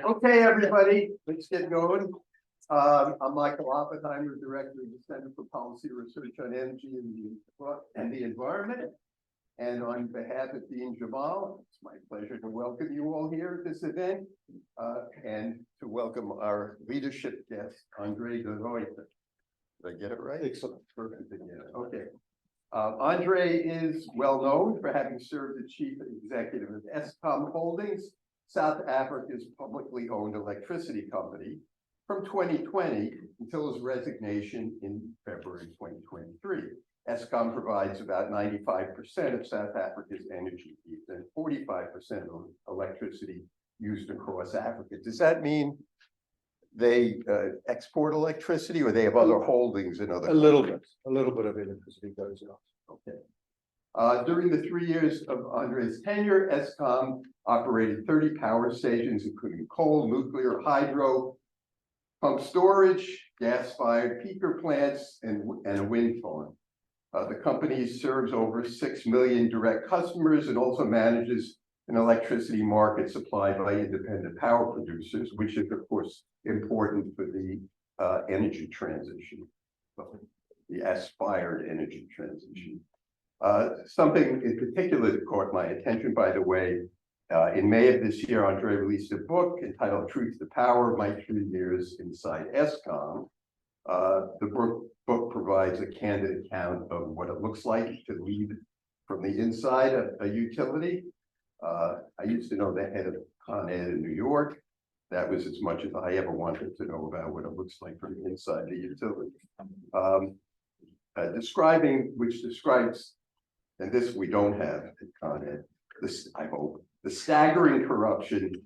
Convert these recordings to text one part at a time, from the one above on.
Okay, everybody, let's get going. I'm Michael Oppenheimer, Director of the Center for Policy Research on Energy and the Environment. And on behalf of Dean Jamal, it's my pleasure to welcome you all here at this event and to welcome our leadership guest, André de Ruyter. Did I get it right? Excellent. Perfect. Yeah. Okay. André is well known for having served as Chief Executive of Eskom Holdings, South Africa's publicly owned electricity company, from 2020 until his resignation in February 2023. Eskom provides about 95% of South Africa's energy needs and 45% of electricity used across Africa. Does that mean they export electricity, or they have other holdings in other? A little bit of electricity goes off. Okay. During the 3 years of André's tenure, Eskom operated 30 power stations, including coal, nuclear, hydro, pump storage, gas-fired peaker plants, and a wind farm. The company serves over 6 million direct customers and also manages an electricity market supplied by independent power producers, which is, of course, important for the energy transition, the aspired energy transition. Something in particular that caught my attention, by the way, in May of this year, André released a book entitled Truth to Power, My 3 Years Inside Eskom. The book provides a candid account of what it looks like to lead from the inside of a utility. I used to know the head of Con Ed in New York. That was as much as I ever wanted to know about what it looks like from the inside the utility. Describes, and this we don't have at Con Ed, this, I hope, the staggering corruption,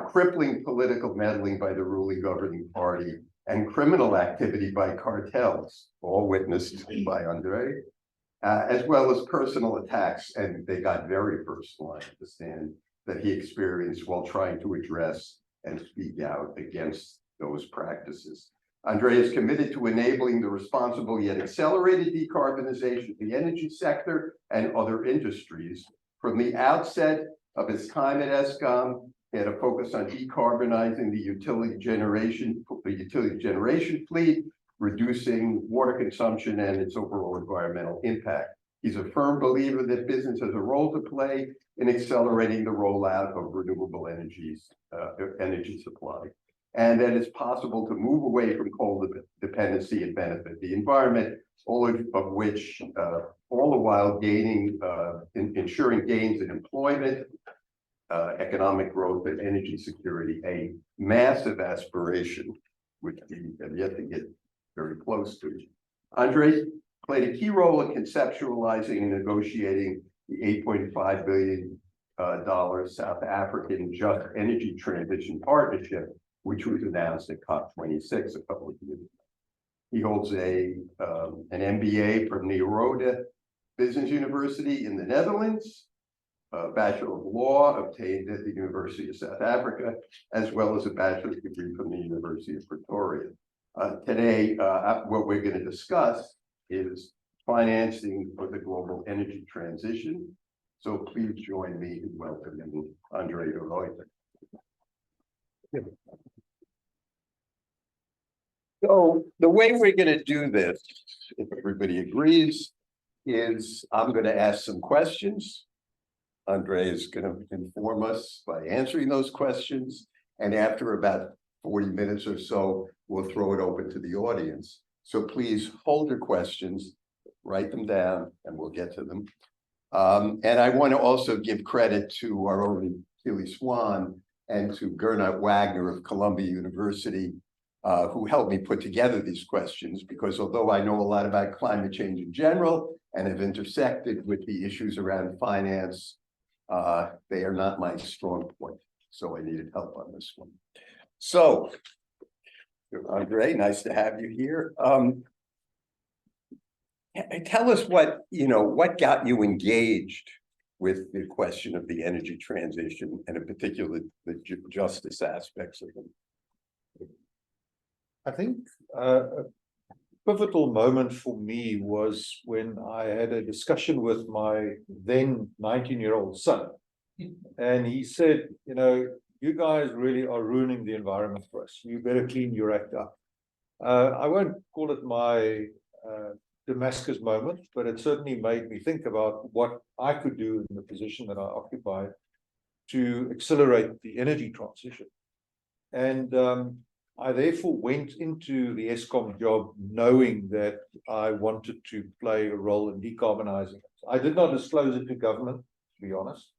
crippling political meddling by the ruling governing party, and criminal activity by cartels, all witnessed by André, as well as personal attacks, and they got very personal, I understand, that he experienced while trying to address and speak out against those practices. André is committed to enabling the responsible yet accelerated decarbonization of the energy sector and other industries. From the outset of his time at Eskom, he had a focus on decarbonizing the utility generation fleet, reducing water consumption and its overall environmental impact. He's a firm believer that business has a role to play in accelerating the rollout of renewable energy supply, and that it's possible to move away from coal dependency and benefit the environment, all the while ensuring gains in employment, economic growth, and energy security, a massive aspiration which we have yet to get very close to. André played a key role in conceptualizing and negotiating the $8.5 billion South African Just Energy Transition Partnership, which was announced at COP26 a couple of years ago. He holds an MBA from Nierode Business University in the Netherlands, a Bachelor of Law obtained at the University of South Africa, as well as a bachelor's degree from the University of Pretoria. Today, what we're going to discuss is financing for the global energy transition. So please join me in welcoming André de Ruyter. So the way we're going to do this, if everybody agrees, is I'm going to ask some questions. André is going to inform us by answering those questions. And after about 40 minutes or so, we'll throw it open to the audience. So please hold your questions, write them down, and we'll get to them. And I want to also give credit to our own Keely Swan and to Gernot Wagner of Columbia University, who helped me put together these questions, because although I know a lot about climate change in general and have intersected with the issues around finance, they are not my strong point. So I needed help on this one. So, André, nice to have you here. Tell us what got you engaged with the question of the energy transition, and in particular the justice aspects of them. I think pivotal moment for me was when I had a discussion with my then 19-year-old son. And he said, you guys really are ruining the environment for us. You better clean your act up. I won't call it my Damascus moment, but it certainly made me think about what I could do in the position that I occupy to accelerate the energy transition. And I therefore went into the Eskom job knowing that I wanted to play a role in decarbonizing it. I did not disclose it to government, to be honest,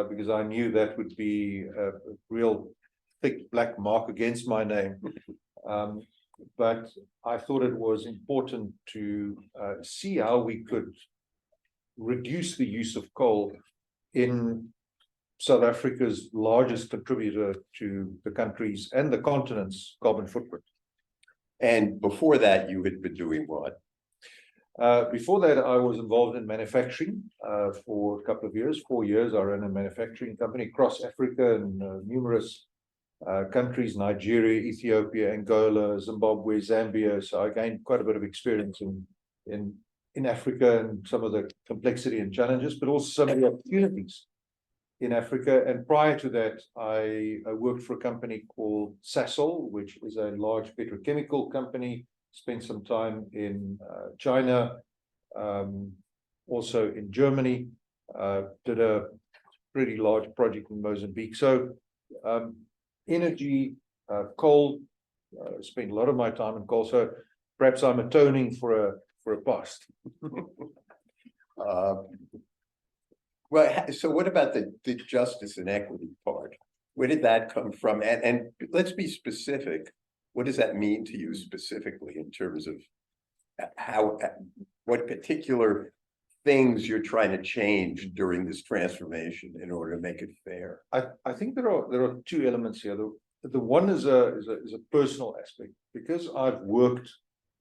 because I knew that would be a real thick black mark against my name. But I thought it was important to see how we could reduce the use of coal in South Africa's largest contributor to the country's and the continent's carbon footprint. And before that, you had been doing what? Before that, I was involved in manufacturing for a couple of years, 4 years. I ran a manufacturing company across Africa and numerous countries, Nigeria, Ethiopia, Angola, Zimbabwe, Zambia. So I gained quite a bit of experience in Africa and some of the complexity and challenges, but also some of the opportunities in Africa. And prior to that, I worked for a company called Sasol, which is a large petrochemical company, spent some time in China, also in Germany, did a pretty large project in Mozambique. So energy, coal, spent a lot of my time in coal. So perhaps I'm atoning for a past. Well, so what about the justice and equity part? Where did that come from? And let's be specific. What does that mean to you specifically in terms of what particular things you're trying to change during this transformation in order to make it fair? I think there are two elements here. The one is a personal aspect. Because I've worked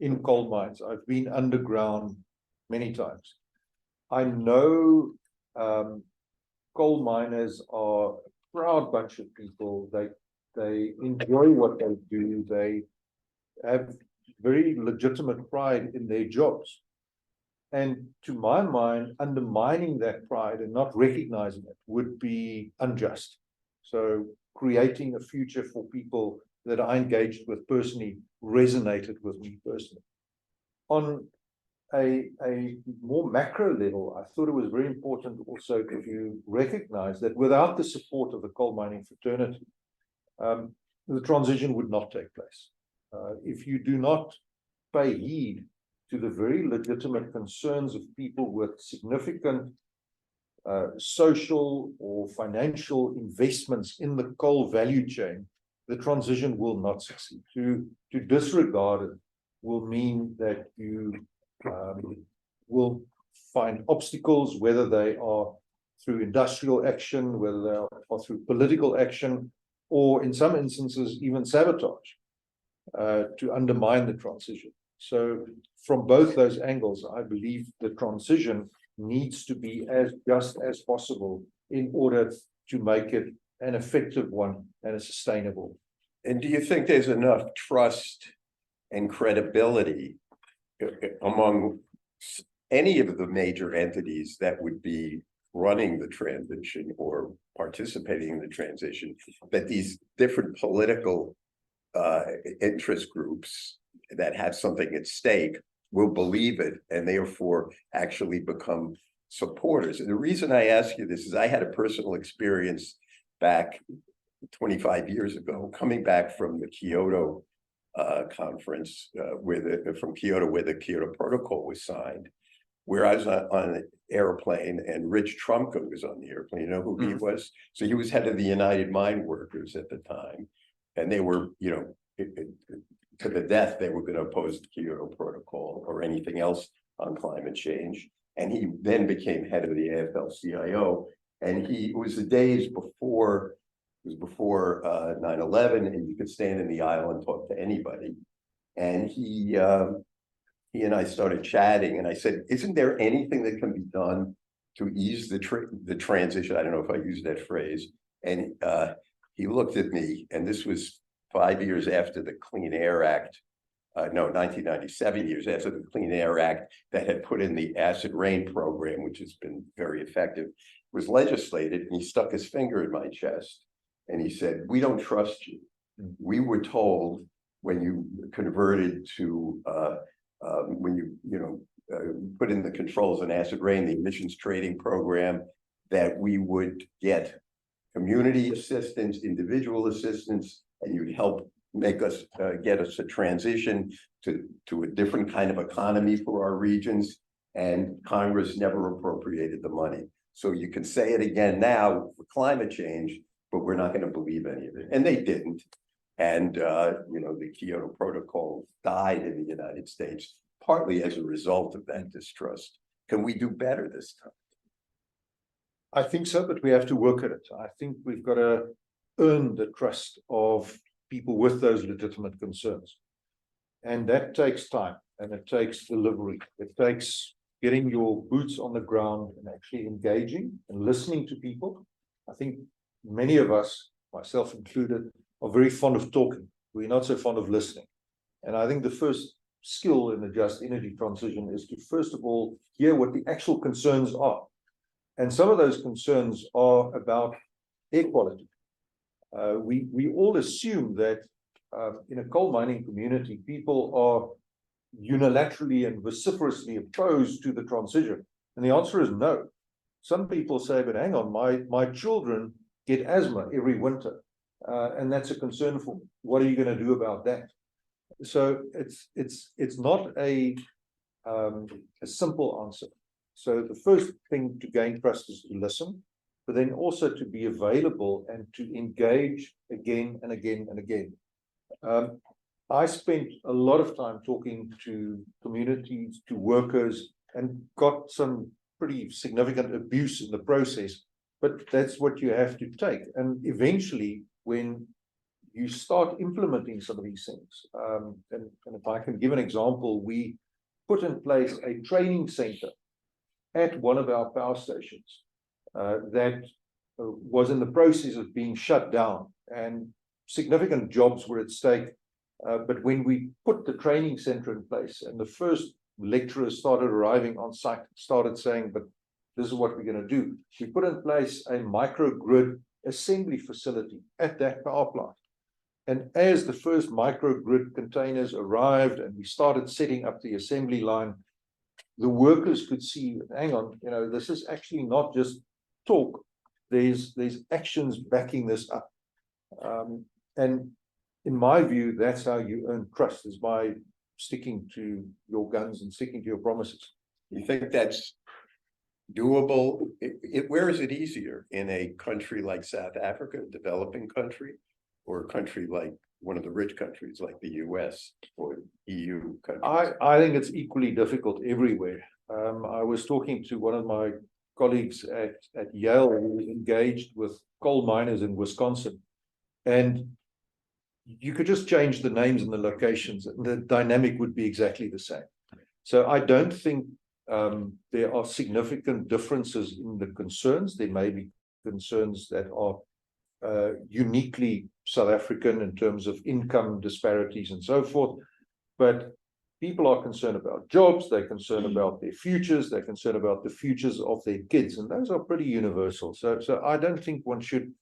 in coal mines, I've been underground many times. I know coal miners are a proud bunch of people. They enjoy what they do. They have very legitimate pride in their jobs. And to my mind, undermining that pride and not recognizing it would be unjust. So creating a future for people that I engaged with personally resonated with me personally. On a more macro level, I thought it was very important also to recognize that without the support of the coal mining fraternity, the transition would not take place. If you do not pay heed to the very legitimate concerns of people with significant social or financial investments in the coal value chain, the transition will not succeed. To disregard it will mean that you will find obstacles, whether they are through industrial action, whether they are through political action, or in some instances, even sabotage to undermine the transition. So from both those angles, I believe the transition needs to be as just as possible in order to make it an effective one and a sustainable. And do you think there's enough trust and credibility among any of the major entities that would be running the transition or participating in the transition, that these different political interest groups that have something at stake will believe it and therefore actually become supporters? And the reason I ask you this is I had a personal experience back 25 years ago, coming back from the Kyoto conference from Kyoto, where the Kyoto Protocol was signed, where I was on an airplane and Rich Trumka was on the airplane. You know who he was? So he was head of the United Mine Workers at the time. And they were, to the death, they were going to oppose the Kyoto Protocol or anything else on climate change. And he then became head of the AFL-CIO. And it was the days before, it was before 9/11, and you could stand in the aisle and talk to anybody. And he and I started chatting, and I said, isn't there anything that can be done to ease the transition? I don't know if I used that phrase. And he looked at me, and this was 5 years after the Clean Air Act no, 1997, years after the Clean Air Act that had put in the acid rain program, which has been very effective, was legislated, and he stuck his finger in my chest and he said, "We don't trust you. We were told when you converted to when you put in the controls on acid rain, the emissions trading program, that we would get community assistance, individual assistance, and you'd help make us get us a transition to a different kind of economy for our regions." And Congress never appropriated the money. So you can say it again now for climate change, but we're not going to believe any of it. And they didn't. And the Kyoto Protocol died in the United States, partly as a result of that distrust. Can we do better this time? I think so, but we have to work at it. I think we've got to earn the trust of people with those legitimate concerns. And that takes time, and it takes delivery. It takes getting your boots on the ground and actually engaging and listening to people. I think many of us, myself included, are very fond of talking. We're not so fond of listening. And I think the first skill in the just energy transition is to, first of all, hear what the actual concerns are. And some of those concerns are about air quality. We all assume that in a coal mining community, people are unilaterally and vociferously opposed to the transition. And the answer is no. Some people say, but hang on, my children get asthma every winter. And that's a concern for me. What are you going to do about that? So it's not a simple answer. So the first thing to gain trust is to listen, but then also to be available and to engage again and again and again. I spent a lot of time talking to communities, to workers, and got some pretty significant abuse in the process, but that's what you have to take. And eventually, when you start implementing some of these things, and if I can give an example, we put in place a training center at one of our power stations that was in the process of being shut down, and significant jobs were at stake. But when we put the training center in place and the first lecturers started arriving on site, started saying, but this is what we're going to do. We put in place a microgrid assembly facility at that power plant. And as the first microgrid containers arrived and we started setting up the assembly line, the workers could see, hang on, this is actually not just talk. There's actions backing this up. And in my view, that's how you earn trust, is by sticking to your guns and sticking to your promises. You think that's doable? Where is it easier? In a country like South Africa, a developing country, or a country like one of the rich countries like the US or EU countries? I think it's equally difficult everywhere. I was talking to one of my colleagues at Yale who was engaged with coal miners in Wisconsin, and you could just change the names and the locations, and the dynamic would be exactly the same. So I don't think there are significant differences in the concerns. There may be concerns that are uniquely South African in terms of income disparities and so forth, but people are concerned about jobs, they're concerned about their futures, they're concerned about the futures of their kids, and those are pretty universal. So I don't think one should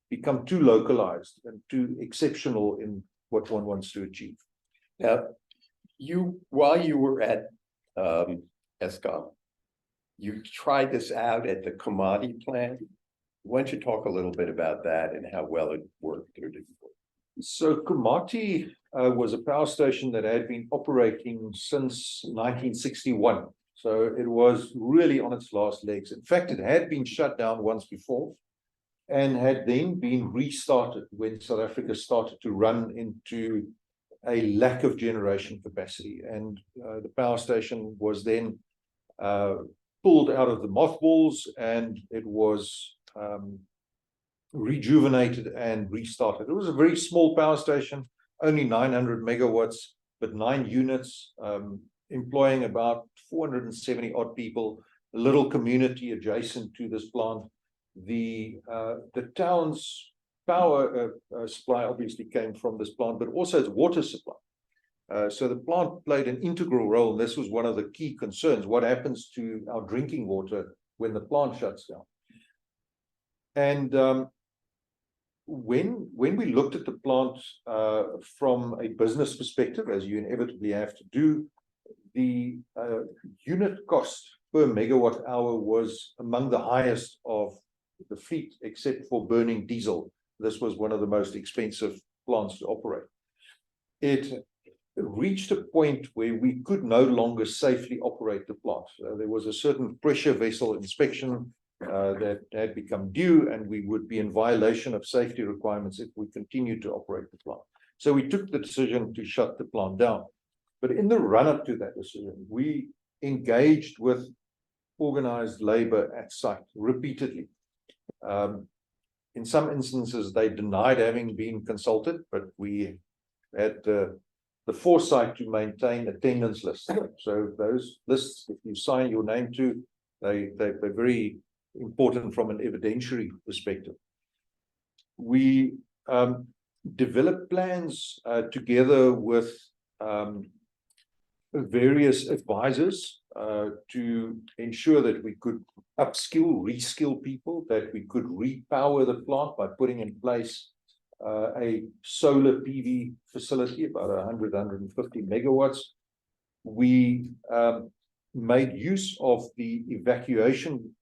become too localized and too exceptional in what one wants to achieve. Now, while you were at Eskom, you tried this out at the Komati plant. Why don't you talk a little bit about that and how well it worked or didn't work? So Komati was a power station that had been operating since 1961. So it was really on its last legs. In fact, it had been shut down once before and had then been restarted when South Africa started to run into a lack of generation capacity. And the power station was then pulled out of the mothballs, and it was rejuvenated and restarted. It was a very small power station, only 900 megawatts, but 9 units, employing about 470 odd people, a little community adjacent to this plant. The town's power supply obviously came from this plant, but also its water supply. So the plant played an integral role, and this was one of the key concerns. What happens to our drinking water when the plant shuts down? And when we looked at the plant from a business perspective, as you inevitably have to do, the unit cost per megawatt hour was among the highest of the fleet, except for burning diesel. This was one of the most expensive plants to operate. It reached a point where we could no longer safely operate the plant. There was a certain pressure vessel inspection that had become due, and we would be in violation of safety requirements if we continued to operate the plant. So we took the decision to shut the plant down. But in the run-up to that decision, we engaged with organized labor at site repeatedly. In some instances, they denied having been consulted, but we had the foresight to maintain attendance lists. So those lists, if you sign your name to, they're very important from an evidentiary perspective. We developed plans together with various advisors to ensure that we could upskill, reskill people, that we could repower the plant by putting in place a solar PV facility, about 150 megawatts. We made use of the evacuation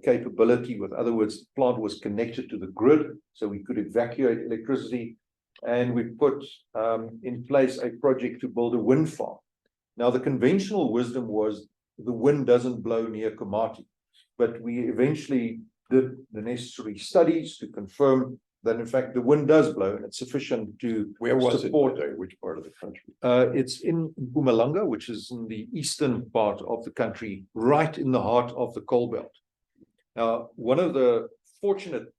capability. With other words, the plant was connected to the grid, so we could evacuate electricity, and we put in place a project to build a wind farm. Now, the conventional wisdom was the wind doesn't blow near Komati, but we eventually did the necessary studies to confirm that, in fact, the wind does blow, and it's sufficient to support. Which part of the country? It's in Mpumalanga, which is in the eastern part of the country, right in the heart of the coal belt. Now, one of the fortunate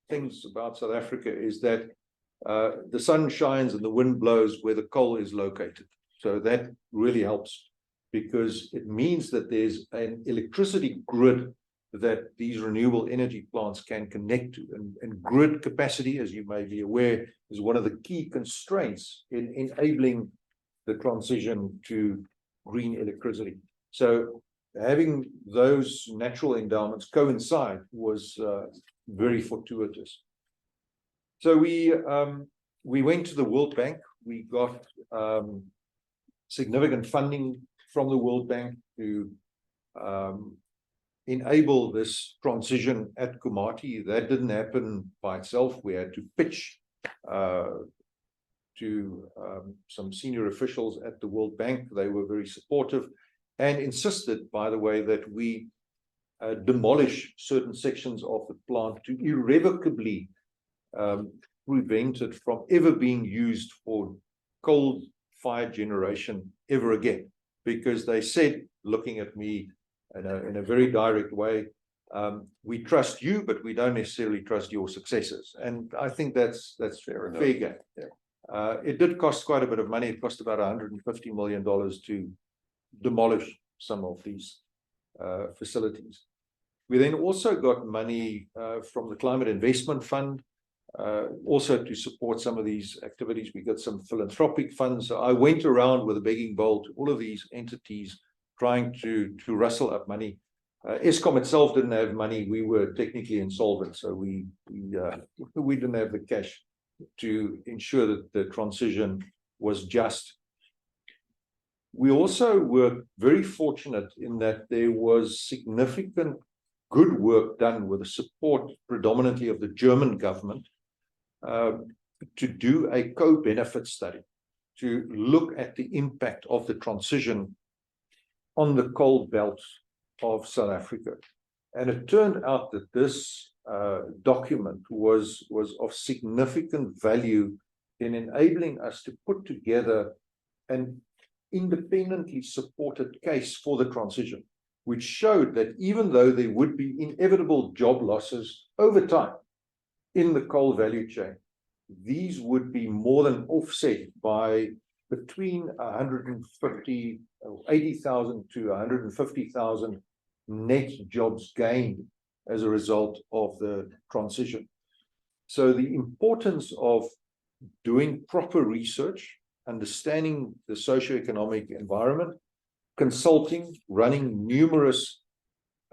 things about South Africa is that the sun shines and the wind blows where the coal is located. So that really helps, because it means that there's an electricity grid that these renewable energy plants can connect to. And grid capacity, as you may be aware, is one of the key constraints in enabling the transition to green electricity. So having those natural endowments coincide was very fortuitous. So we went to the World Bank. We got significant funding from the World Bank to enable this transition at Komati. That didn't happen by itself. We had to pitch to some senior officials at the World Bank. They were very supportive and insisted, by the way, that we demolish certain sections of the plant to irrevocably prevent it from ever being used for coal-fired generation ever again. Because they said, looking at me in a very direct way, we trust you, but we don't necessarily trust your successors. And I think that's fair game. Yeah. It did cost quite a bit of money. It cost about $150 million to demolish some of these facilities. We then also got money from the Climate Investment Fund, also to support some of these activities. We got some philanthropic funds. So I went around with a begging bowl to all of these entities, trying to rustle up money. Eskom itself didn't have money. We were technically insolvent, so we didn't have the cash to ensure that the transition was just. We also were very fortunate in that there was significant good work done with the support predominantly of the German government to do a co-benefit study, to look at the impact of the transition on the coal belt of South Africa. And it turned out that this document was of significant value in enabling us to put together an independently supported case for the transition, which showed that even though there would be inevitable job losses over time in the coal value chain, these would be more than offset by between 80,000 to 150,000 net jobs gained as a result of the transition. So the importance of doing proper research understanding the socioeconomic environment, consulting, running numerous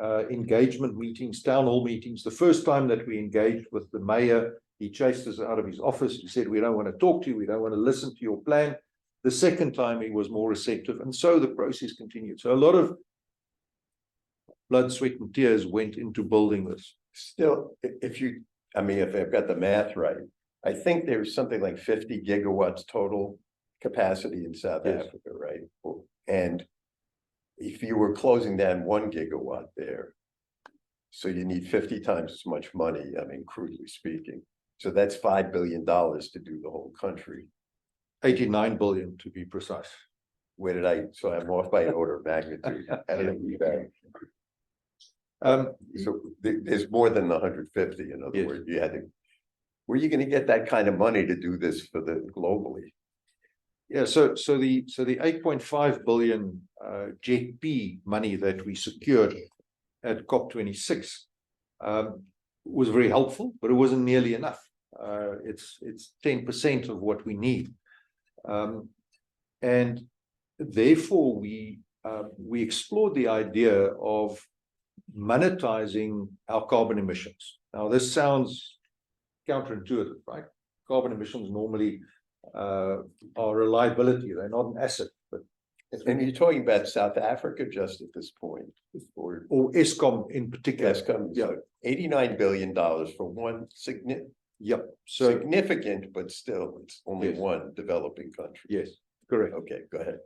engagement meetings, town hall meetings. The first time that we engaged with the mayor, he chased us out of his office. He said, we don't want to talk to you. We don't want to listen to your plan. The second time he was more receptive. And so the process continued. So a lot of blood, sweat, and tears went into building this. Still, I mean, if I've got the math right, I think there's something like 50 gigawatts total capacity in South Yes. Africa, right? And if you were closing down 1 gigawatt there, so you need 50 times as much money, I mean, crudely speaking. So that's $5 billion to do the whole country. 89 billion to be precise. So I'm off by an order of magnitude. I don't know that. So there's more than 150, in other Yes. words, where are you going to get that kind of money to do this for the globally? Yeah, so the 8.5 billion JET-P money that we secured at COP26 was very helpful, but it wasn't nearly enough. It's 10% of what we need, and therefore we explored the idea of monetizing our carbon emissions. Now, this sounds counterintuitive, right? Carbon emissions normally are a liability; they're not an asset. But And you're talking about South Africa just at this point, or Eskom in particular. Eskom, Yeah. $89 billion for one Yep. So significant, but still, it's only Yes. one developing country. yes, correct. Okay, go ahead.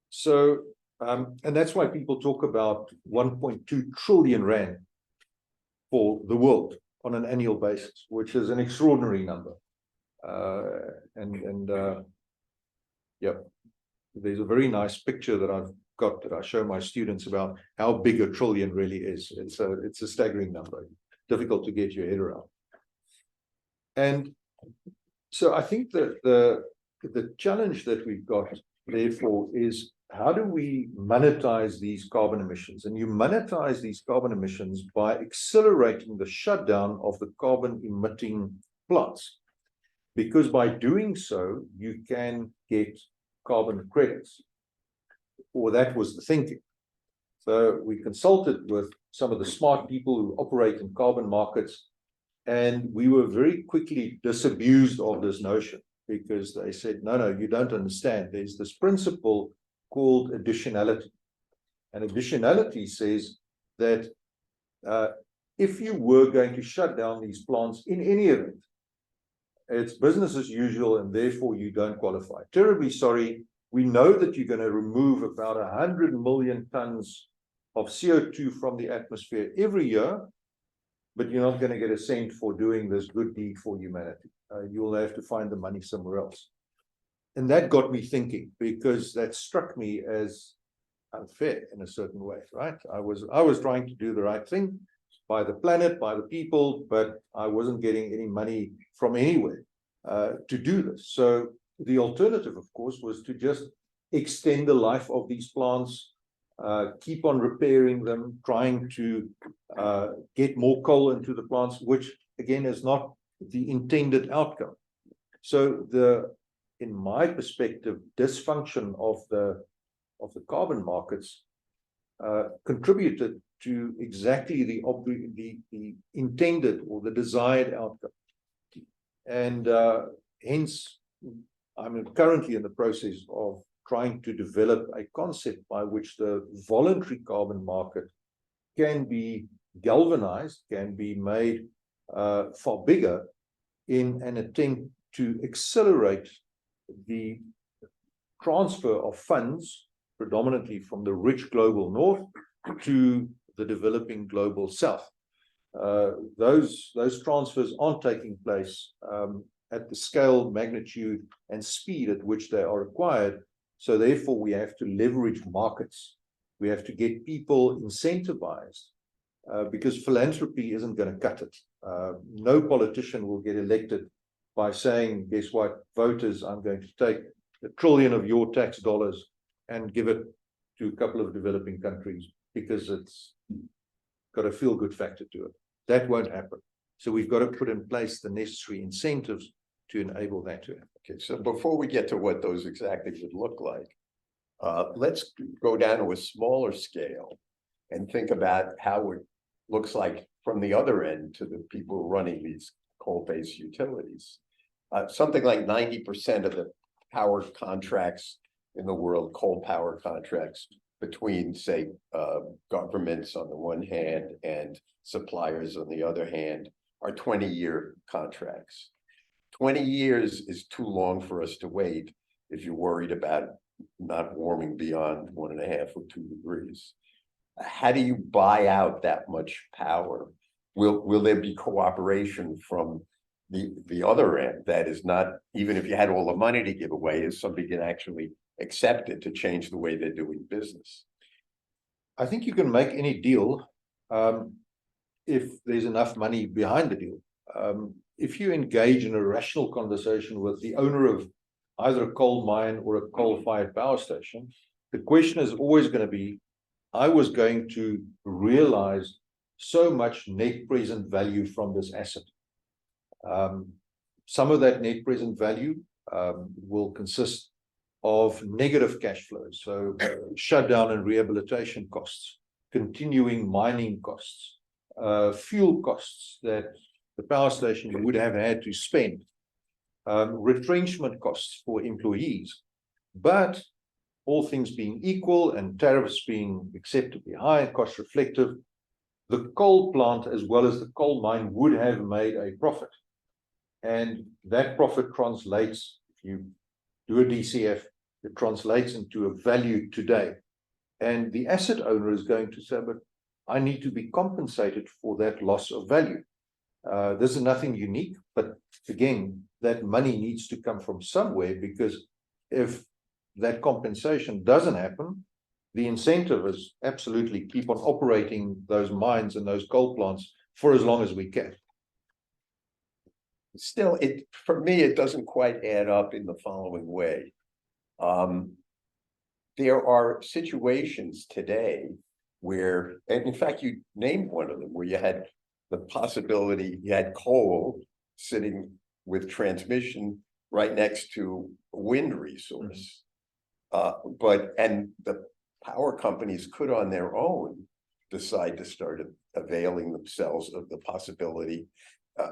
So, and that's why people talk about 1.2 trillion rand for the world on an annual basis, which is an extraordinary number. Yep, there's a very nice picture that I've got that I show my students about how big a trillion really is. It's a staggering number, difficult to get your head around. And so I think that the challenge that we've got, therefore, is how do we monetize these carbon emissions? And you monetize these carbon emissions by accelerating the shutdown of the carbon emitting plants. Because by doing so, you can get carbon credits, or that was the thinking. So we consulted with some of the smart people who operate in carbon markets, and we were very quickly disabused of this notion, because they said, no, you don't understand. There's this principle called additionality. And additionality says that if you were going to shut down these plants in any event, it's business as usual, and therefore you don't qualify. Terribly sorry. We know that you're going to remove about 100 million tons of CO2 from the atmosphere every year, but you're not going to get a cent for doing this good deed for humanity. You'll have to find the money somewhere else. And that got me thinking, because that struck me as unfair in a certain way, right? I was trying to do the right thing by the planet, by the people, but I wasn't getting any money from anywhere to do this. So the alternative, of course, was to just extend the life of these plants, keep on repairing them, trying to get more coal into the plants, which again is not the intended outcome. So in my perspective, dysfunction of the carbon markets contributed to exactly the intended or the desired outcome. And hence, I'm currently in the process of trying to develop a concept by which the voluntary carbon market can be galvanized, can be made far bigger in an attempt to accelerate the transfer of funds, predominantly from the rich global north to the developing global south. Those transfers aren't taking place at the scale, magnitude, and speed at which they are required. So therefore, we have to leverage markets. We have to get people incentivized, because philanthropy isn't going to cut it. No politician will get elected by saying, guess what, voters, I'm going to take $1 trillion of your tax dollars and give it to a couple of developing countries because it's got a feel-good factor to it. That won't happen. So we've got to put in place the necessary incentives to enable that to happen. Okay, so before we get to what those exactly would look like, let's go down to a smaller scale and think about how it looks like from the other end to the people running these coal-based utilities. Something like 90% of the power contracts in the world, coal power contracts between, say, governments on the one hand and suppliers on the other hand, are 20-year contracts. 20 years is too long for us to wait if you're worried about not warming beyond 1.5 or 2 degrees. How do you buy out that much power? Will there be cooperation from the other end? That is not, even if you had all the money to give away, is somebody can actually accept it to change the way they're doing business? I think you can make any deal if there's enough money behind the deal. If you engage in a rational conversation with the owner of either a coal mine or a coal-fired power station, the question is always going to be, I was going to realize so much net present value from this asset. Some of that net present value will consist of negative cash flows, so shutdown and rehabilitation costs, continuing mining costs, fuel costs that the power station would have had to spend, retrenchment costs for employees. But all things being equal and tariffs being acceptably high and cost reflective, the coal plant as well as the coal mine would have made a profit. And that profit translates, if you do a DCF, it translates into a value today. And the asset owner is going to say, but I need to be compensated for that loss of value. This is nothing unique, but again, that money needs to come from somewhere, because if that compensation doesn't happen, the incentive is absolutely keep on operating those mines and those coal plants for as long as we can. Still, for me, it doesn't quite add up in the following way. There are situations today where, and in fact, you named one of them, where you had the possibility, you had coal sitting with transmission right next to a wind resource. And the power companies could on their own decide to start availing themselves of the possibility.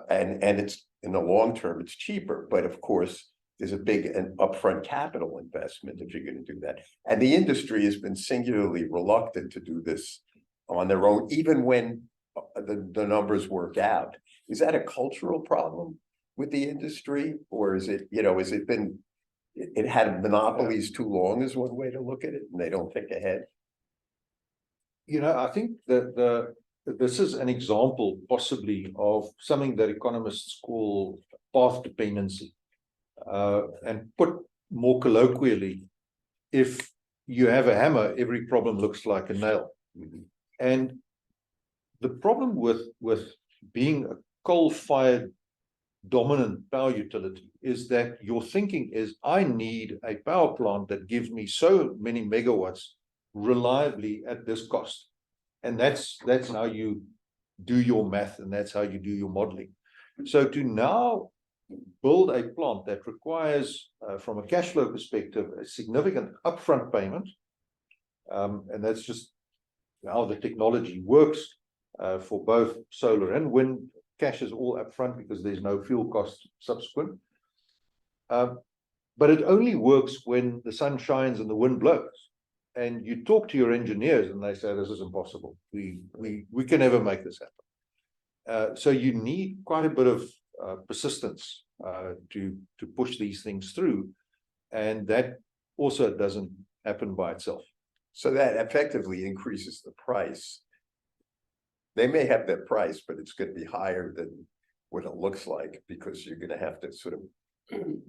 And it's, in the long term, it's cheaper. But of course, there's a big and upfront capital investment if you're going to do that. And the industry has been singularly reluctant to do this on their own, even when the numbers work out. Is that a cultural problem with the industry? Or is it, has it been, it had monopolies too long is one way to look at it, and they don't think ahead? I think that this is an example possibly of something that economists call path dependency. And put more colloquially, if you have a hammer, every problem looks like a nail. Mm-hmm. And the problem with being a coal-fired dominant power utility is that your thinking is, I need a power plant that gives me so many megawatts reliably at this cost. And that's how you do your math, and that's how you do your modeling. So to now build a plant that requires, from a cash flow perspective, a significant upfront payment, and that's just how the technology works for both solar and wind. Cash is all upfront because there's no fuel cost subsequent. But it only works when the sun shines and the wind blows. And you talk to your engineers and they say, this is impossible. We can never make this happen. So you need quite a bit of persistence to push these things through. And that also doesn't happen by itself. So that effectively increases the price. They may have their price, but it's going to be higher than what it looks like, because you're going to have to sort of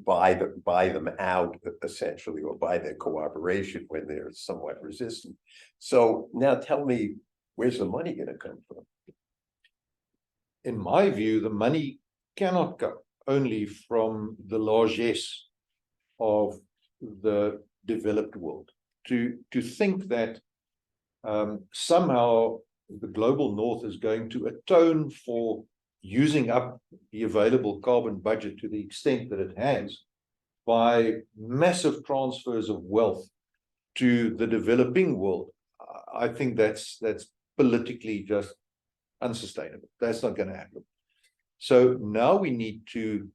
buy them out, essentially, or buy their cooperation when they're somewhat resistant. So now tell me, where's the money going to come from? In my view, the money cannot come only from the largesse of the developed world. To think that somehow the global north is going to atone for using up the available carbon budget to the extent that it has by massive transfers of wealth to the developing world, I think that's politically just unsustainable. That's not going to happen. So now we need to,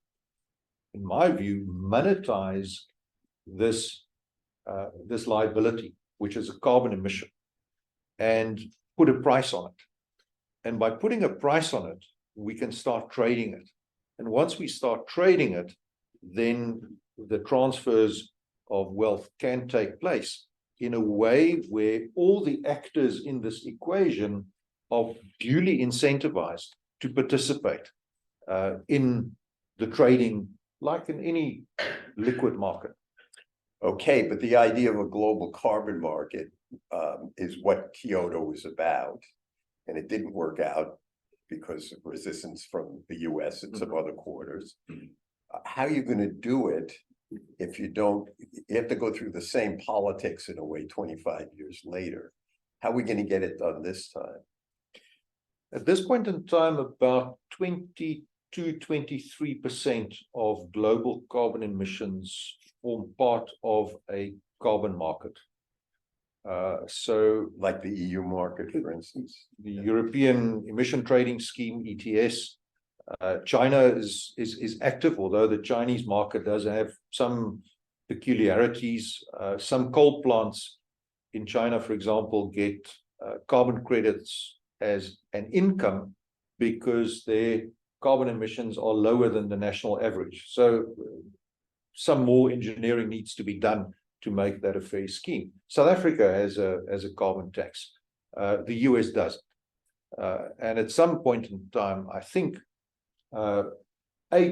in my view, monetize this this liability, which is a carbon emission, and put a price on it. And by putting a price on it, we can start trading it. And once we start trading it, then the transfers of wealth can take place in a way where all the actors in this equation are duly incentivized to participate in the trading, like in any liquid market. Okay, but the idea of a global carbon market is what Kyoto was about, and it didn't work out because of resistance from the US and some other quarters. How are you going to do it if you don't? You have to go through the same politics in a way 25 years later. How are we going to get it done this time? At this point in time, about 22-23% of global carbon emissions form part of a carbon market. So, like the EU market, for instance, the European Emission Trading Scheme (ETS). China is active, although the Chinese market does have some peculiarities. Some coal plants in China, for example, get carbon credits as an income because their carbon emissions are lower than the national average. So some more engineering needs to be done to make that a fair scheme. South Africa has a carbon tax. The US doesn't. And at some point in time, I think a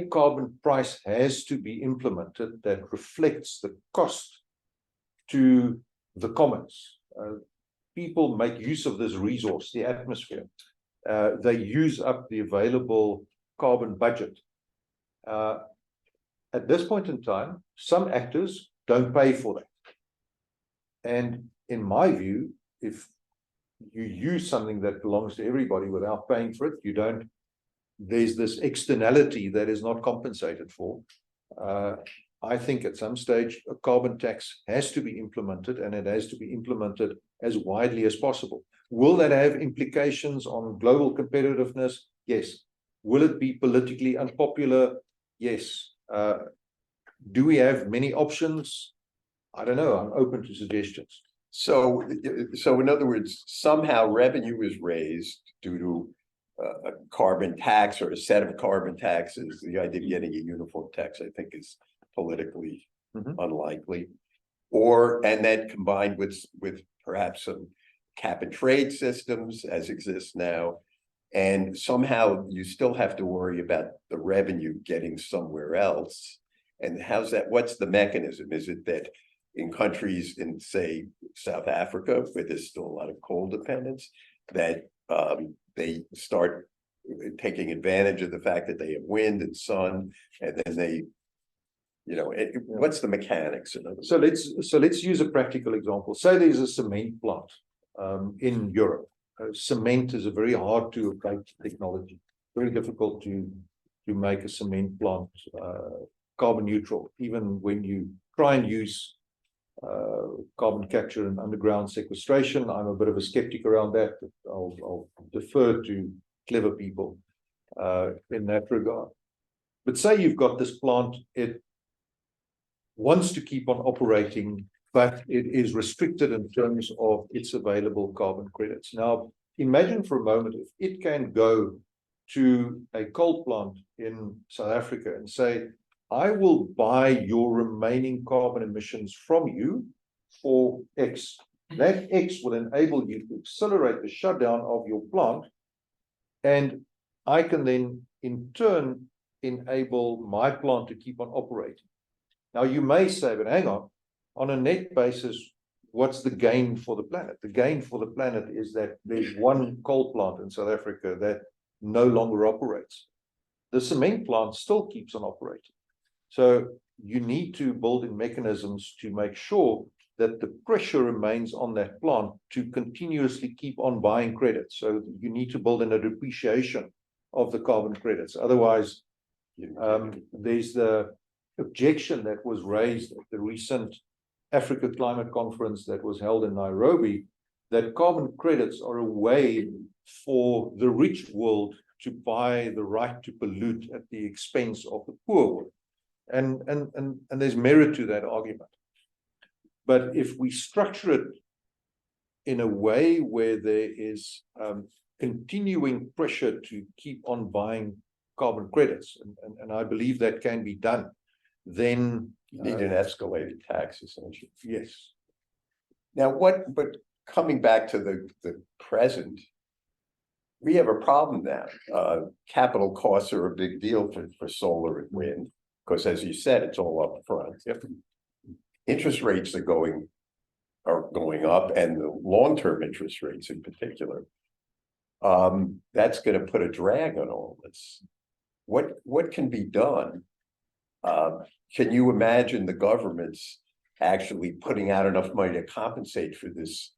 carbon price has to be implemented that reflects the cost to the commons. People make use of this resource, the atmosphere. They use up the available carbon budget. At this point in time, some actors don't pay for that. And in my view, if you use something that belongs to everybody without paying for it, there's this externality that is not compensated for. I think at some stage, a carbon tax has to be implemented, and it has to be implemented as widely as possible. Will that have implications on global competitiveness? Yes. Will it be politically unpopular? Yes. Do we have many options? I don't know. I'm open to suggestions. So in other words, somehow revenue is raised due to a carbon tax or a set of carbon taxes. The idea of getting a uniform tax, I think, is politically unlikely. And then combined with perhaps some cap and trade systems as exists now. And somehow you still have to worry about the revenue getting somewhere else. And how's that? What's the mechanism? Is it that in countries in, say, South Africa, where there's still a lot of coal dependence, that they start taking advantage of the fact that they have wind and sun, and then they, what's the mechanics? So let's use a practical example. Say there's a cement plant in Europe. Cement is a very hard to abate technology. Very difficult to make a cement plant carbon neutral, even when you try and use carbon capture and underground sequestration. I'm a bit of a skeptic around that. I'll defer to clever people in that regard. But say you've got this plant, it wants to keep on operating, but it is restricted in terms of its available carbon credits. Now, imagine for a moment if it can go to a coal plant in South Africa and say, I will buy your remaining carbon emissions from you for X. That X will enable you to accelerate the shutdown of your plant, and I can then in turn enable my plant to keep on operating. Now you may say, but hang on a net basis, what's the gain for the planet? The gain for the planet is that there's one coal plant in South Africa that no longer operates. The cement plant still keeps on operating. So you need to build in mechanisms to make sure that the pressure remains on that plant to continuously keep on buying credits. So you need to build in a depreciation of the carbon credits. Otherwise, there's the objection that was raised at the recent Africa Climate Conference that was held in Nairobi, that carbon credits are a way for the rich world to buy the right to pollute at the expense of the poor world. And there's merit to that argument. But if we structure it in a way where there is continuing pressure to keep on buying carbon credits, and I believe that can be done, then you need an escalated tax, essentially. yes. Now, but coming back to the present, we have a problem now. Capital costs are a big deal for solar and wind, because as you said, it's all up front. Yep. Interest rates are going up, and the long-term interest rates in particular. That's going to put a drag on all this. What can be done? Can you imagine the governments actually putting out enough money to compensate for this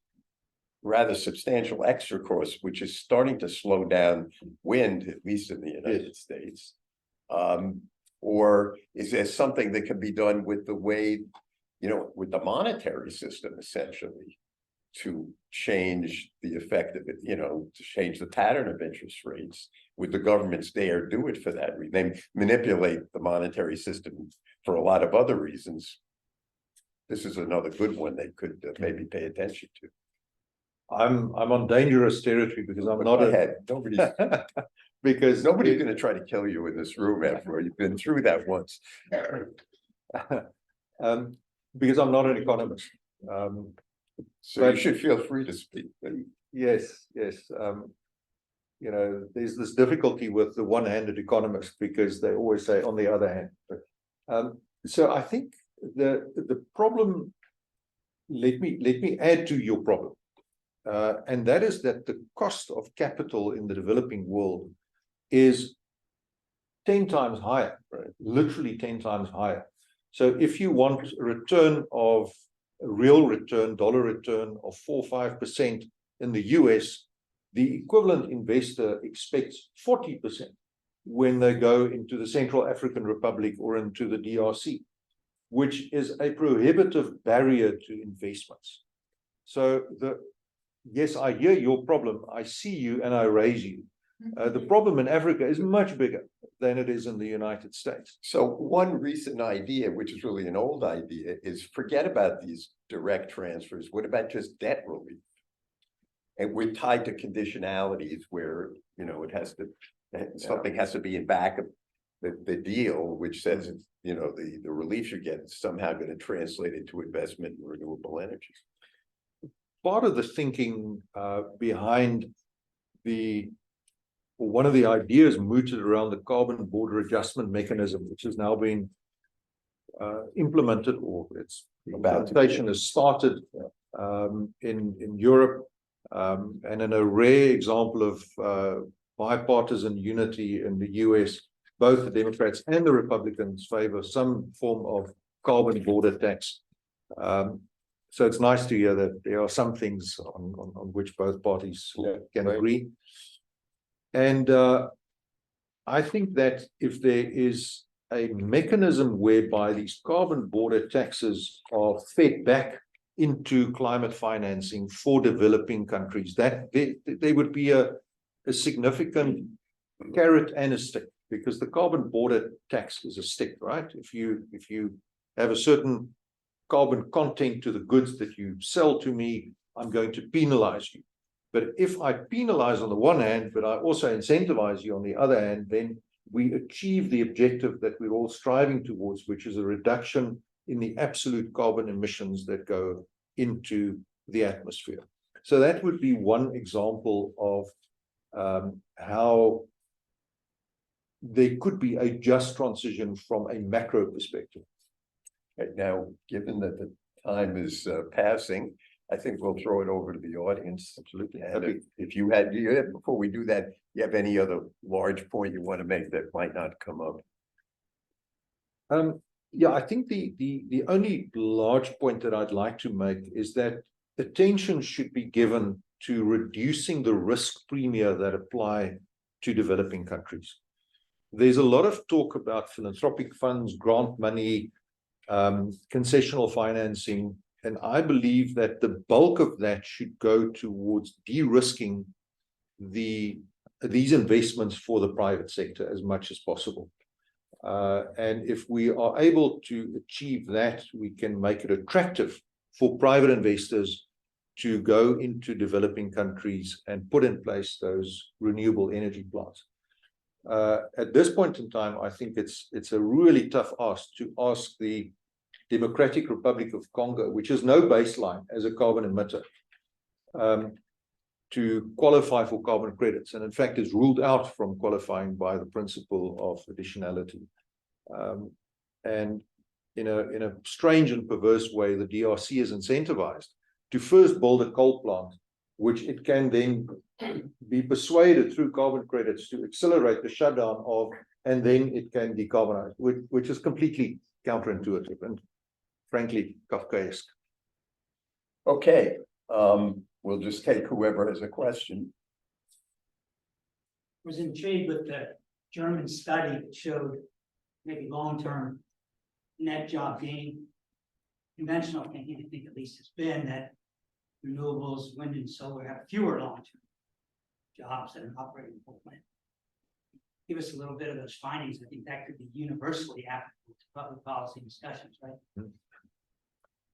rather substantial extra cost, which is starting to slow down wind, at least in the United States? Or is there something that can be done with the way, with the monetary system, essentially, to change the effect of it, to change the pattern of interest rates? Would the governments dare do it for that reason? They manipulate the monetary system for a lot of other reasons. This is another good one they could maybe pay attention to. I'm on dangerous territory because I'm not because nobody's going to try to kill you in this room after you've been through that once. Because I'm not an economist. So you should feel free to speak. Yes. There's this difficulty with the one-handed economist because they always say on the other hand. So I think the problem, let me add to your problem. And that is that the cost of capital in the developing world is 10 times higher, right? Literally 10 times higher. So if you want a return of a real return, dollar return of 4 or 5% in the US, the equivalent investor expects 40% when they go into the Central African Republic or into the DRC, which is a prohibitive barrier to investments. So yes, I hear your problem. I see you and I raise you. The problem in Africa is much bigger than it is in the United States. So one recent idea, which is really an old idea, is forget about these direct transfers. What about just debt relief? And we're tied to conditionalities where, it has to, something has to be in back of the deal, which says, the relief you get is somehow going to translate into investment in renewable energies. Part of the thinking behind one of the ideas mooted around the carbon border adjustment mechanism, which has now been implemented, or its implementation has started in Europe, and in a rare example of bipartisan unity in the US, both the Democrats and the Republicans favor some form of carbon border tax. So it's nice to hear that there are some things on which both parties can agree. And I think that if there is a mechanism whereby these carbon border taxes are fed back into climate financing for developing countries, that there would be a significant carrot and a stick, because the carbon border tax is a stick, right? If you have a certain carbon content to the goods that you sell to me, I'm going to penalize you. But if I penalize on the one hand, but I also incentivize you on the other hand, then we achieve the objective that we're all striving towards, which is a reduction in the absolute carbon emissions that go into the atmosphere. So that would be one example of how there could be a just transition from a macro perspective. Right now, given that the time is passing, I think we'll throw it over to the audience. Absolutely. And if you had, before we do that, you have any other large point you want to make that might not come up? Yeah, I think the only large point that I'd like to make is that attention should be given to reducing the risk premia that apply to developing countries. There's a lot of talk about philanthropic funds, grant money, concessional financing, and I believe that the bulk of that should go towards de-risking these investments for the private sector as much as possible. And if we are able to achieve that, we can make it attractive for private investors to go into developing countries and put in place those renewable energy plants. At this point in time, I think it's a really tough ask to ask the Democratic Republic of Congo, which has no baseline as a carbon emitter, to qualify for carbon credits, and in fact is ruled out from qualifying by the principle of additionality. And in a strange and perverse way, the DRC is incentivized to first build a coal plant, which it can then be persuaded through carbon credits to accelerate the shutdown of, and then it can decarbonize, which is completely counterintuitive and frankly Kafkaesque. Okay, we'll just take whoever has a question. I was intrigued with the German study that showed maybe long-term net job gain. Conventional thinking, I think at least has been that renewables, wind and solar have fewer long-term jobs that are operating coal plant. Give us a little bit of those findings. I think that could be universally applicable to public policy discussions, right?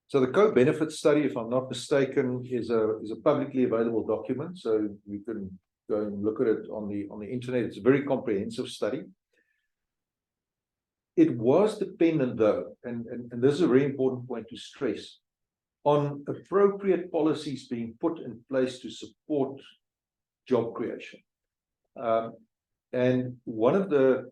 So the co-benefit study, if I'm not mistaken, is a publicly available document, so you can go and look at it on the internet. It's a very comprehensive study. It was dependent, though, and this is a very important point to stress, on appropriate policies being put in place to support job creation. And one of the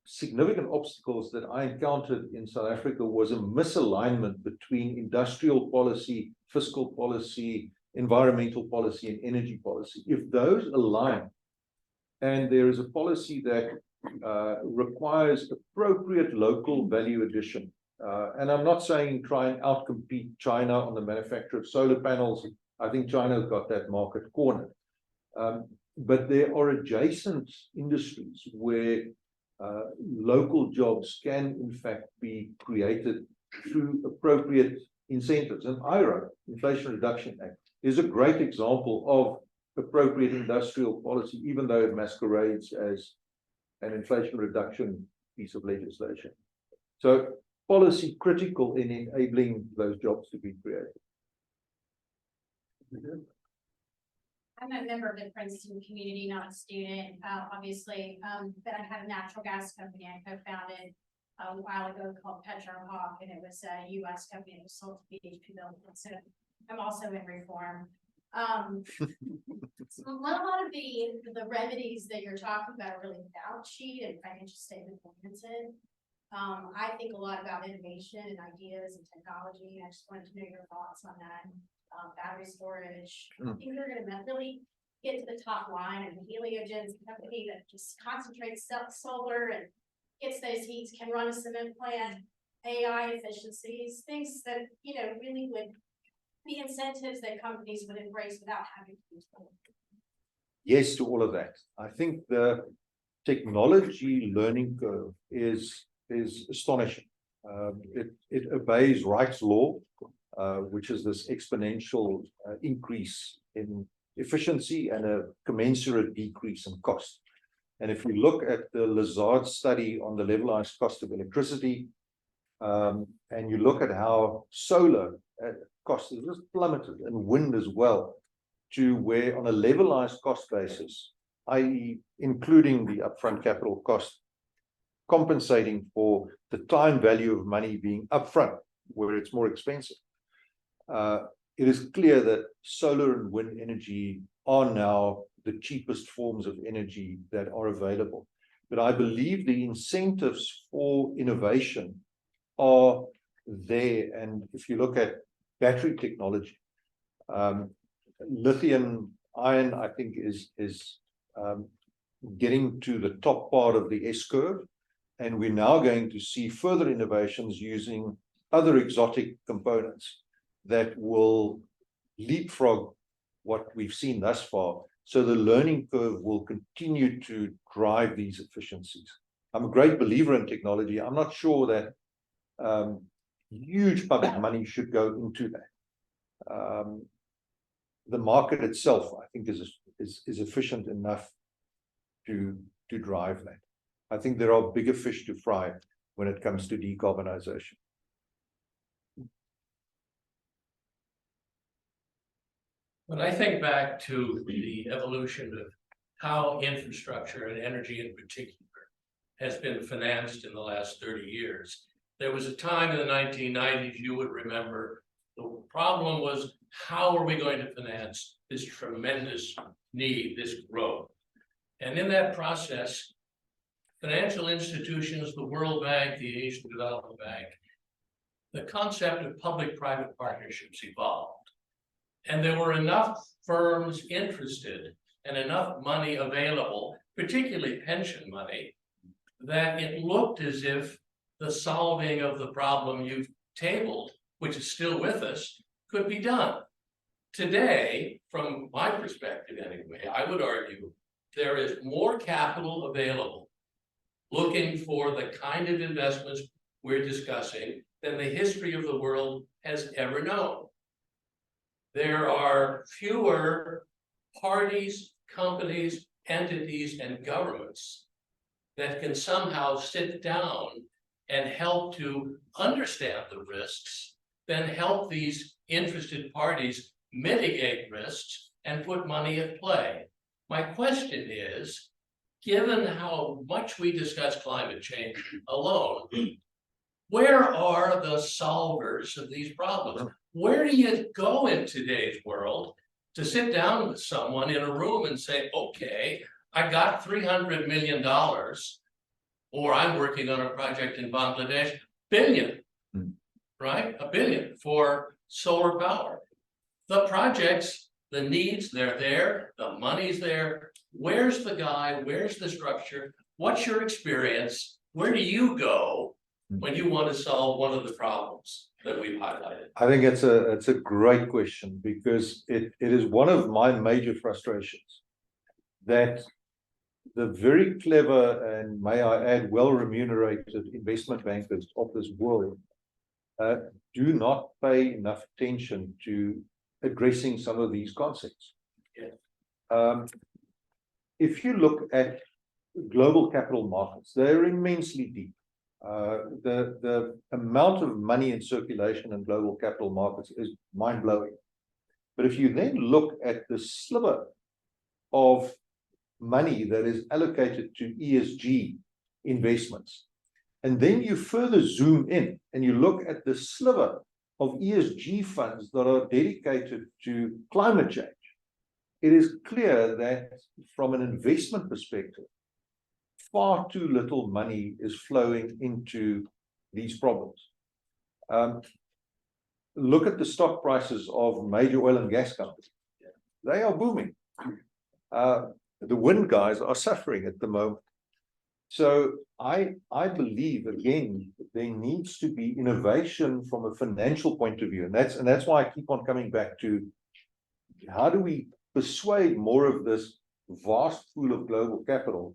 significant obstacles that I encountered in South Africa was a misalignment between industrial policy, fiscal policy, environmental policy, and energy policy. If those align, and there is a policy that requires appropriate local value addition, and I'm not saying try and outcompete China on the manufacture of solar panels. I think China's got that market cornered. But there are adjacent industries where local jobs can in fact be created through appropriate incentives. And IRA, Inflation Reduction Act, is a great example of appropriate industrial policy, even though it masquerades as an inflation reduction piece of legislation. So policy critical in enabling those jobs to be created. I'm a member of the Princeton community, not a student, obviously, but I had a natural gas company I co-founded a while ago called PetroHawk, and it was a U.S. company that was sold to BHP Billiton. So I'm also in reform. So a lot of the remedies that you're talking about are really balance sheet and financial statement oriented. I think a lot about innovation and ideas and technology. I just wanted to know your thoughts on that. Battery storage. I think they're going to really get to the top line, and Heliogen's a company that just concentrates solar and gets those heats, can run a cement plant, AI efficiencies, things that really would be incentives that companies would embrace without having to use them. Yes to all of that. I think the technology learning curve is astonishing. It obeys Wright's law, which is this exponential increase in efficiency and a commensurate decrease in cost. And if you look at the Lazard study on the levelized cost of electricity, and you look at how solar cost has just plummeted, and wind as well, to where on a levelized cost basis, i.e. including the upfront capital cost, compensating for the time value of money being upfront, where it's more expensive. It is clear that solar and wind energy are now the cheapest forms of energy that are available. But I believe the incentives for innovation are there. And if you look at battery technology, lithium ion, I think, is getting to the top part of the S-curve. And we're now going to see further innovations using other exotic components that will leapfrog what we've seen thus far So the learning curve will continue to drive these efficiencies. I'm a great believer in technology. I'm not sure that huge public money should go into that. The market itself, I think, is efficient enough to drive that. I think there are bigger fish to fry when it comes to decarbonization. When I think back to the evolution of how infrastructure and energy in particular has been financed in the last 30 years, there was a time in the 1990s, you would remember, the problem was, how are we going to finance this tremendous need, this growth? And in that process, financial institutions, the World Bank, the Asian Development Bank, the concept of public-private partnerships evolved. And there were enough firms interested and enough money available, particularly pension money, that it looked as if the solving of the problem you've tabled, which is still with us, could be done. Today, from my perspective anyway, I would argue there is more capital available looking for the kind of investments we're discussing than the history of the world has ever known. There are fewer parties, companies, entities, and governments that can somehow sit down and help to understand the risks, then help these interested parties mitigate risks and put money at play. My question is, given how much we discuss climate change alone, where are the solvers of these problems? Where do you go in today's world to sit down with someone in a room and say, okay, I got $300 million, or I'm working on a project in Bangladesh, billion, right? $1 billion for solar power. The projects, the needs, they're there, the money's there. Where's the guy? Where's the structure? What's your experience? Where do you go when you want to solve one of the problems that we've highlighted? I think it's a great question, because it is one of my major frustrations that the very clever and, may I add, well-remunerated investment bankers of this world do not pay enough attention to addressing some of these concepts. Yeah. If you look at global capital markets, they're immensely deep. The amount of money in circulation in global capital markets is mind-blowing. But if you then look at the sliver of money that is allocated to ESG investments, and then you further zoom in and you look at the sliver of ESG funds that are dedicated to climate change, it is clear that from an investment perspective, far too little money is flowing into these problems. Look at the stock prices of major oil and gas companies. They are booming. The wind guys are suffering at the moment. So I believe, again, there needs to be innovation from a financial point of view. And that's why I keep on coming back to, how do we persuade more of this vast pool of global capital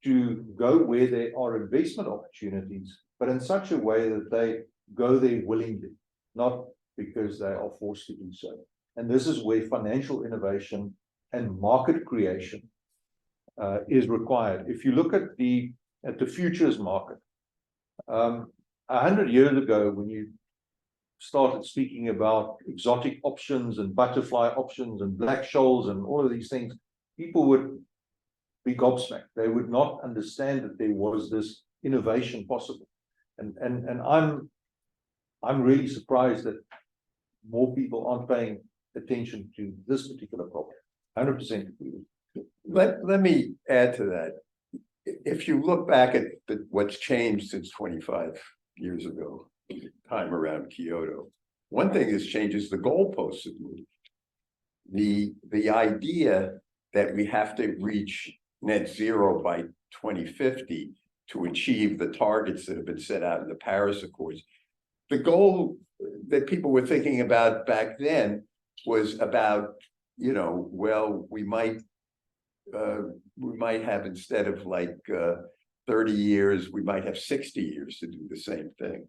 to go where there are investment opportunities, but in such a way that they go there willingly, not because they are forced to do so. And this is where financial innovation and market creation is required. If you look at the futures market, 100 years ago, when you started speaking about exotic options and butterfly options and black shoals and all of these things, people would be gobsmacked. They would not understand that there was this innovation possible. And I'm really surprised that more people aren't paying attention to this particular problem. 100% agree. Let me add to that. If you look back at what's changed since 25 years ago, time around Kyoto, one thing that's changed is the goalposts have moved. The idea that we have to reach net zero by 2050 to achieve the targets that have been set out in the Paris Accords, the goal that people were thinking about back then was about, well, we might we might have, instead of like 30 years, we might have 60 years to do the same thing.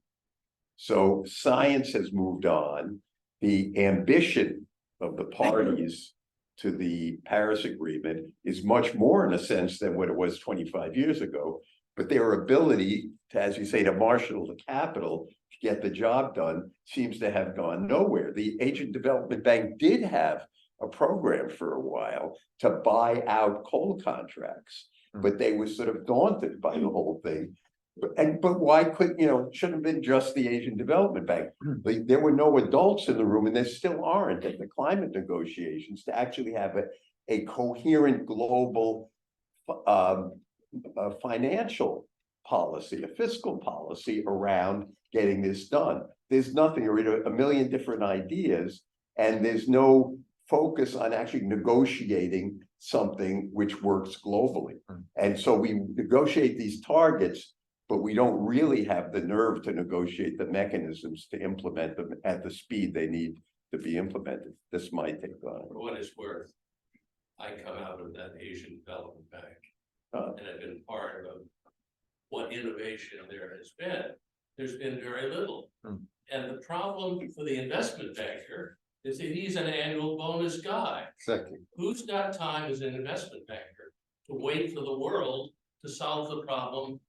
So science has moved on. The ambition of the parties to the Paris Agreement is much more in a sense than what it was 25 years ago. But their ability to, as you say, to marshal the capital to get the job done seems to have gone nowhere. The Asian Development Bank did have a program for a while to buy out coal contracts, but they were sort of daunted by the whole thing. But why couldn't, shouldn't have been just the Asian Development Bank. There were no adults in the room, and there still aren't at the climate negotiations, to actually have a coherent global financial policy, a fiscal policy around getting this done. There's nothing, or a million different ideas, and there's no focus on actually negotiating something which works globally. And so we negotiate these targets, but we don't really have the nerve to negotiate the mechanisms to implement them at the speed they need to be implemented. This might take on. For what it's worth, I come out of that Asian Development Bank and have been part of what innovation there has been. There's been very little. And the problem for the investment banker is that he's an annual bonus guy. Exactly. Who's got time as an investment banker to wait for the world to solve the problem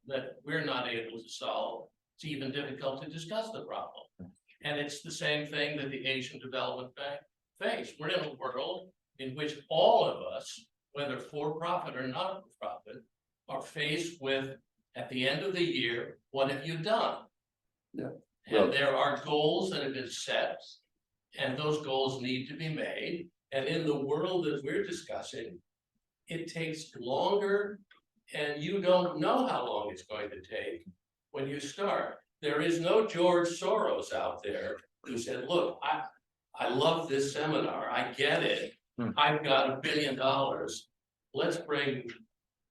that we're not able to solve? It's even difficult to discuss the problem. And it's the same thing that the Asian Development Bank face. We're in a world in which all of us, whether for-profit or not-for-profit, are faced with, at the end of the year, what have you done? Yeah. And there are goals that have been set, and those goals need to be made. And in the world that we're discussing, it takes longer, and you don't know how long it's going to take when you start. There is no George Soros out there who said, look, I love this seminar, I get it. I've got $1 billion. Let's bring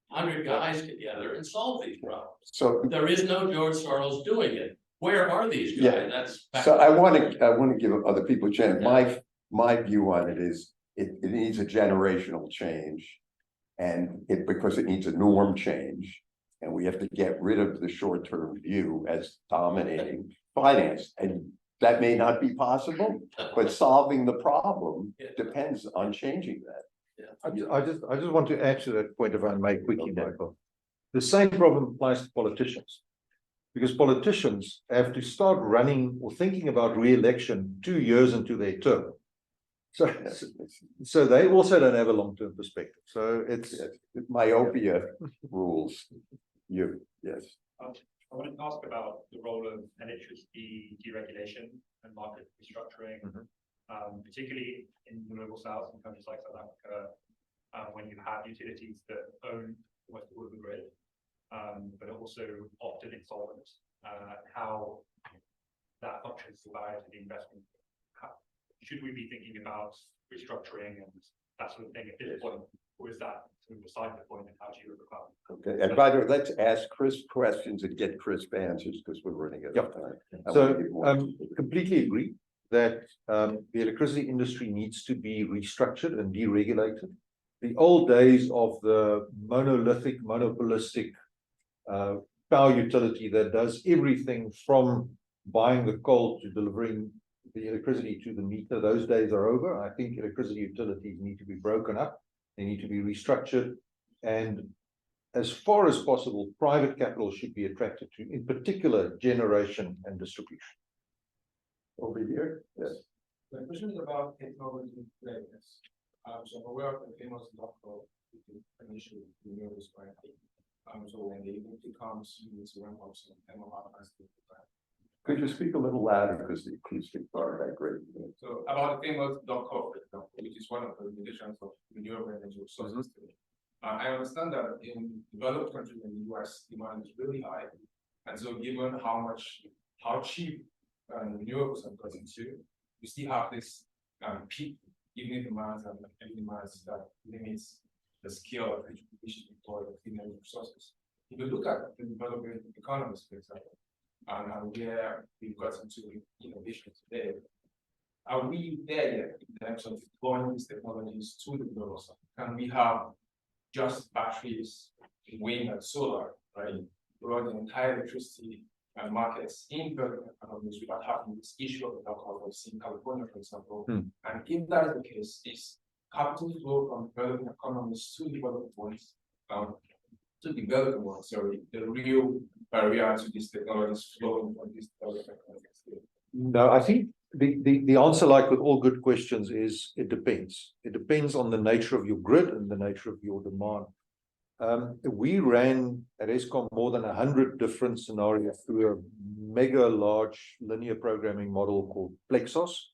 100 guys together and solve these problems. So there is no George Soros doing it. Where are these guys? Yeah. So I want to give other people a chance. My view on it is it needs a generational change, and because it needs a norm change, and we have to get rid of the short-term view as dominating finance. And that may not be possible, but solving the problem depends on changing that. I just want to add to that point, if I may quickly, Michael. The same problem applies to politicians, because politicians have to start running or thinking about re-election 2 years into their term. So they also don't have a long-term perspective. So it's myopia rules. Yes. I wanted to ask about the role of electricity deregulation and market restructuring, particularly in the global south, in countries like South Africa, when you have utilities that own almost all of the grid, but are also often insolvent, how that functions to the investment. Should we be thinking about restructuring and that sort of thing at this point, or is that sort of beside the point, and how do you overcome? Okay, and by the way, let's ask Chris questions and get crisp answers, because we're running out of time. So completely agree that the electricity industry needs to be restructured and deregulated. The old days of the monolithic, monopolistic power utility that does everything from buying the coal to delivering the electricity to the meter, those days are over. I think electricity utilities need to be broken up. They need to be restructured. And as far as possible, private capital should be attracted to, in particular, generation and distribution. Over here, yes. The question is about technology readiness. So I'm aware of the famous doctor initially renewables currently. So when the utility comes, you need to ramp up some MLR as the plan. Could you speak a little louder, because the acoustics aren't that great? So about the famous DOC, which is one of the limitations of renewable energy sources today. I understand that in developed countries in the US, demand is really high. And so given how cheap renewables have gotten to, we still have this peak evening demands and evening demands that limits the scale at which we should deploy the clean energy resources. If you look at the developing economies, for example, and where we've gotten to innovation today, are we there yet in terms of deploying these technologies to the global south? Can we have just batteries, wind and solar, right? Run the entire electricity markets in developing economies without having this issue of alcohols in California, for example. And if that is the case, is capital flow from developing economies to developing ones, sorry, the real barrier to these technologies flowing from these developing economies? No, I think the answer, like with all good questions, is it depends. It depends on the nature of your grid and the nature of your demand. We ran at Eskom more than 100 different scenarios through a mega large linear programming model called Plexos.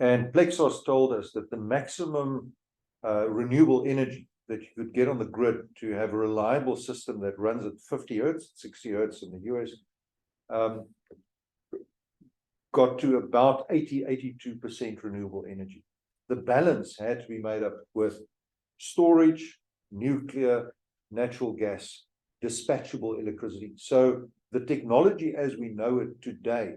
And Plexos told us that the maximum renewable energy that you could get on the grid to have a reliable system that runs at 50 hertz, 60 hertz in the US, got to about 82% renewable energy. The balance had to be made up with storage, nuclear, natural gas, dispatchable electricity. So the technology as we know it today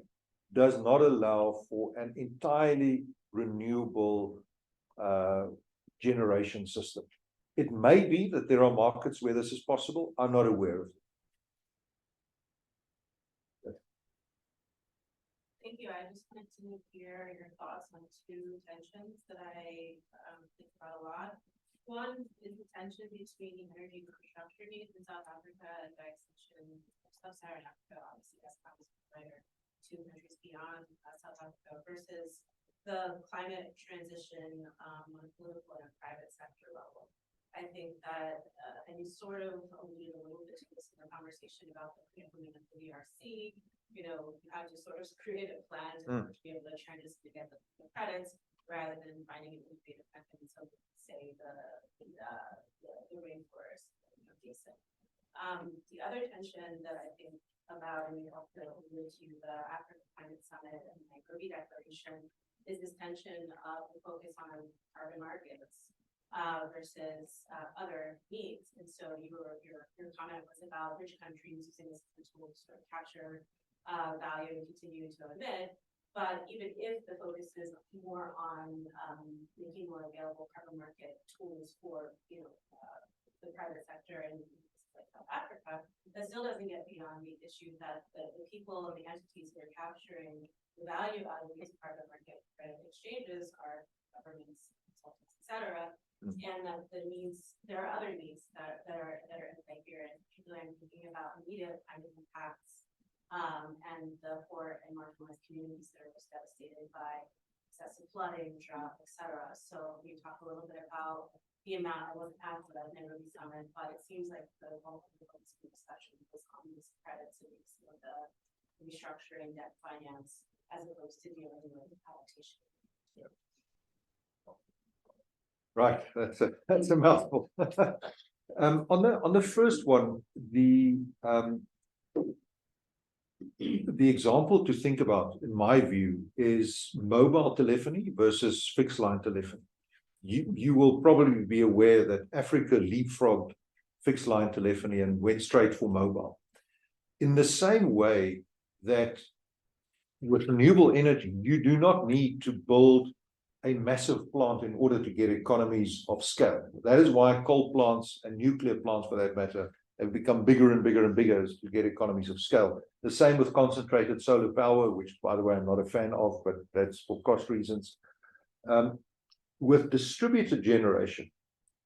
does not allow for an entirely renewable generation system. It may be that there are markets where this is possible. I'm not aware of it. Thank you. I just wanted to hear your thoughts on two tensions that I think about a lot. One is the tension between the energy infrastructure needs in South Africa and the extension of sub-Saharan Africa, obviously Eskom is provider to countries beyond South Africa, versus the climate transition on a political and a private sector level. I think that, and you sort of alluded a little bit to this in the conversation about the pre-implement of the DRC. You know, you have to sort of create a plan to be able to transition to get the credits, rather than finding an innovative mechanism, say the rainforest basin. The other tension that I think about, and you also alluded to the African Climate Summit and the Nairobi Declaration, is this tension of the focus on carbon markets versus other needs. And so your comment was about rich countries using this tool to sort of capture value and continue to emit. But even if the focus is more on making more available carbon market tools for the private sector and like South Africa, that still doesn't get beyond the issue that the people and the entities who are capturing the value out of these carbon market credit exchanges are governments, consultants, etc. And that there are other needs that are in play here. And particularly, I'm thinking about immediate kind of impacts and the poor and marginalized communities that are just devastated by excessive flooding, drought, etc. So we talk a little bit about the amount. I wasn't at the Nairobi Summit, but it seems like the bulk of the discussion was on these credits and the restructuring, debt finance, as opposed to dealing with adaptation. Yeah. Right, that's a mouthful. On the first one, the example to think about, in my view, is mobile telephony versus fixed line telephony. You will probably be aware that Africa leapfrogged fixed line telephony and went straight for mobile. In the same way that with renewable energy, you do not need to build a massive plant in order to get economies of scale. That is why coal plants and nuclear plants, for that matter, have become bigger and bigger and bigger to get economies of scale. The same with concentrated solar power, which, by the way, I'm not a fan of, but that's for cost reasons. With distributed generation,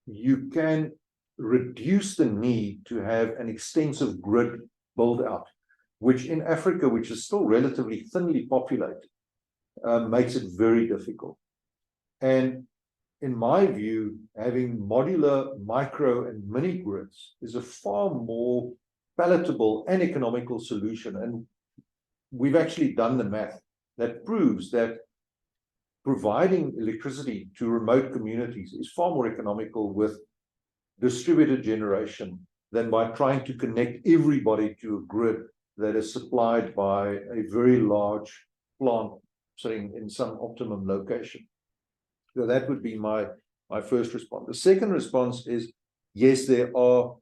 you can reduce the need to have an extensive grid build out, which in Africa, which is still relatively thinly populated, makes it very difficult. And in my view, having modular, micro, and mini grids is a far more palatable and economical solution. And we've actually done the math that proves that providing electricity to remote communities is far more economical with distributed generation than by trying to connect everybody to a grid that is supplied by a very large plant sitting in some optimum location. So that would be my first response. The second response is, yes, there are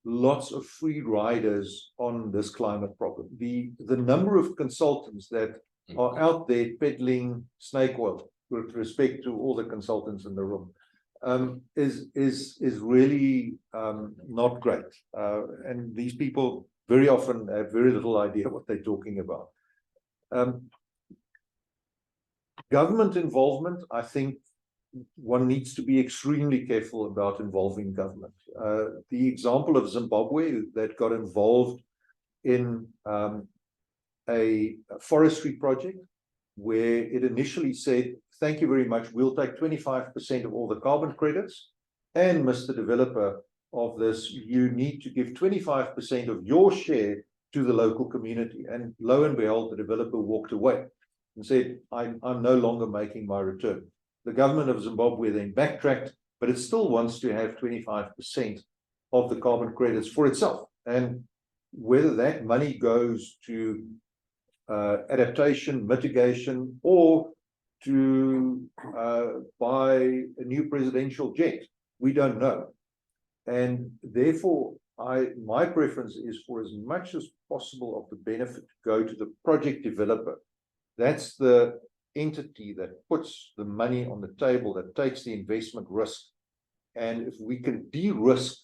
lots of free riders on this climate problem. The number of consultants that are out there peddling snake oil, with respect to all the consultants in the room, is really not great. And these people very often have very little idea what they're talking about. Government involvement, I think one needs to be extremely careful about involving government. The example of Zimbabwe that got involved in a forestry project where it initially said, thank you very much, we'll take 25% of all the carbon credits, and Mr. Developer of this, you need to give 25% of your share to the local community. And lo and behold, the developer walked away and said, I'm no longer making my return. The government of Zimbabwe then backtracked, but it still wants to have 25% of the carbon credits for itself. And whether that money goes to adaptation, mitigation, or to buy a new presidential jet, we don't know. And therefore, my preference is for as much as possible of the benefit to go to the project developer. That's the entity that puts the money on the table, that takes the investment risk. And if we can de-risk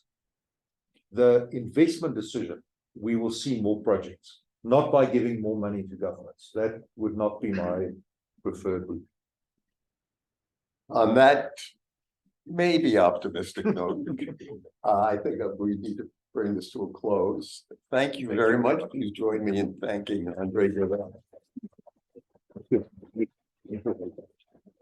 the investment decision, we will see more projects, not by giving more money to governments. That would not be my preferred route. On that maybe optimistic note, I think we need to bring this to a close. Thank you very much. Please join me in thanking André de Ruyter.